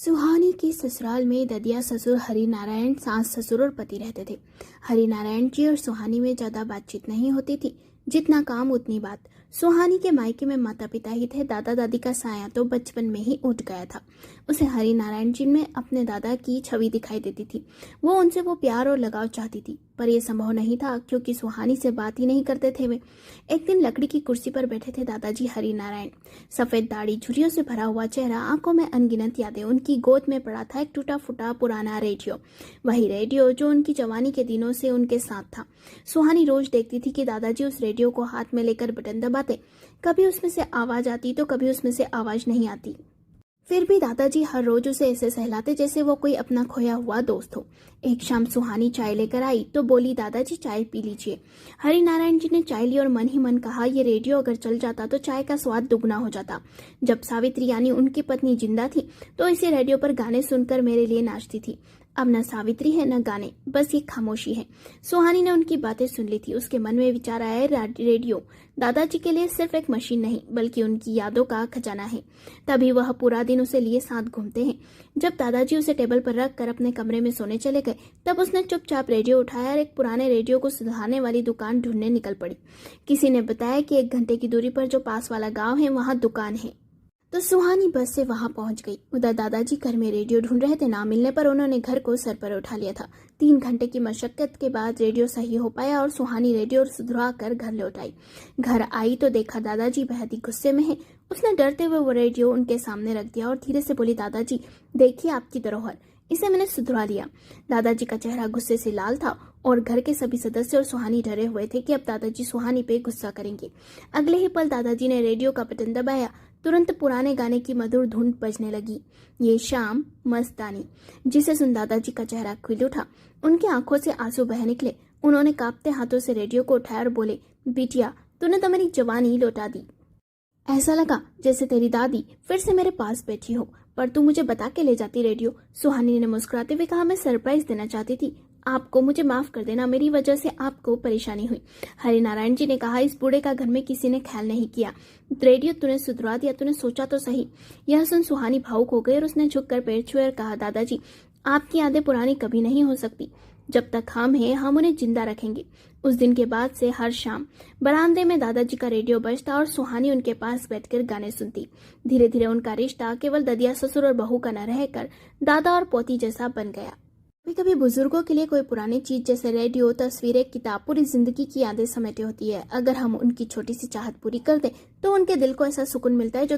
सुहानी के ससुराल में ददिया ससुर हरिनारायण, सास ससुर और पति रहते थे। हरिनारायण जी और सुहानी में ज्यादा बातचीत नहीं होती थी, जितना काम उतनी बात। सुहानी के मायके में माता पिता ही थे। दादा दादी का साया तो बचपन में ही उठ गया था। उसे हरिनारायण जी में अपने दादा की छवि दिखाई देती थी। वो उनसे वो प्यार और लगाव चाहती थी, पर यह संभव नहीं था क्योंकि सुहानी से बात ही नहीं करते थे वे। एक दिन लकड़ी की कुर्सी पर बैठे थे दादाजी हरिनारायण। सफेद दाढ़ी, झुर्रियों से भरा हुआ चेहरा, आंखों में अनगिनत यादें। उनकी गोद में पड़ा था एक टूटा फूटा पुराना रेडियो, वही रेडियो जो उनकी जवानी के दिनों से उनके साथ था। सुहानी रोज देखती थी कि दादाजी उस रेडियो को हाथ में लेकर बटन दबाते। कभी उसमें से आवाज आती तो कभी उसमें से आवाज नहीं आती। फिर भी दादाजी हर रोज उसे ऐसे सहलाते जैसे वो कोई अपना खोया हुआ दोस्त हो। एक शाम सुहानी चाय लेकर आई तो बोली, दादाजी चाय पी लीजिए। हरिनारायण जी ने चाय ली और मन ही मन कहा, ये रेडियो अगर चल जाता तो चाय का स्वाद दुगना हो जाता। जब सावित्री यानी उनकी पत्नी जिंदा थी तो इसी रेडियो पर गाने सुनकर मेरे लिए नाचती थी। अब न सावित्री है न गाने, बस ये खामोशी है। सुहानी ने उनकी बातें सुन ली थी। उसके मन में विचार आया, रेडियो दादाजी के लिए सिर्फ एक मशीन नहीं बल्कि उनकी यादों का खजाना है। तभी वह पूरा दिन उसे लिए साथ घूमते हैं। जब दादाजी उसे टेबल पर रख कर अपने कमरे में सोने चले गए तब उसने चुपचाप रेडियो उठाया और एक पुराने रेडियो को सुधारने वाली दुकान ढूंढने निकल पड़ी। किसी ने बताया कि 1 घंटे की दूरी पर जो पास वाला गाँव है वहाँ दुकान है। तो सुहानी बस से वहां पहुंच गई। उधर दादाजी घर में रेडियो ढूंढ रहे थे। ना मिलने पर उन्होंने घर को सर पर उठा लिया था। 3 घंटे की मशक्कत के बाद रेडियो सही हो पाया और सुहानी रेडियो सुधरा कर घर लौट आई। घर आई तो देखा दादाजी बेहद ही गुस्से में है। उसने डरते हुए वो रेडियो उनके सामने रख दिया और धीरे से बोली, दादाजी देखिए आपकी धरोहर, इसे मैंने सुधरा लिया। दादाजी का चेहरा गुस्से से लाल था और घर के सभी सदस्य और सुहानी डरे हुए थे कि अब दादाजी सुहानी पे गुस्सा करेंगे। अगले ही पल दादाजी ने रेडियो का बटन दबाया। तुरंत पुराने गाने की मधुर धुन बजने लगी, ये शाम मस्तानी, जिसे सुन दादाजी का चेहरा खिल उठा। उनकी आंखों से आंसू बह निकले। उन्होंने कांपते हाथों से रेडियो को उठाया और बोले, बिटिया तूने तो मेरी जवानी लौटा दी। ऐसा लगा जैसे तेरी दादी फिर से मेरे पास बैठी हो, पर तू मुझे बता के ले जाती रेडियो। सुहानी ने मुस्कुराते हुए कहा, मैं सरप्राइज देना चाहती थी आपको, मुझे माफ कर देना, मेरी वजह से आपको परेशानी हुई। हरिनारायण जी ने कहा, इस बूढ़े का घर में किसी ने ख्याल नहीं किया। रेडियो तूने सुधरा दिया, तूने सोचा तो सही। यह सुन सुहानी भावुक हो गई और उसने झुककर पैर छुए और कहा, दादाजी आपकी यादें पुरानी कभी नहीं हो सकती। जब तक हम हैं हम उन्हें जिंदा रखेंगे। उस दिन के बाद से हर शाम बरामदे में दादाजी का रेडियो बजता और सुहानी उनके पास बैठकर गाने सुनती। धीरे धीरे उनका रिश्ता केवल ददिया ससुर और बहू का न रहकर दादा और पोती जैसा बन गया। कभी कभी बुजुर्गों के लिए कोई पुरानी चीज जैसे रेडियो, तस्वीरें, किताब पूरी जिंदगी की यादें समेटे होती है। अगर हम उनकी छोटी सी चाहत पूरी कर दें तो उनके दिल को ऐसा सुकून मिलता है जो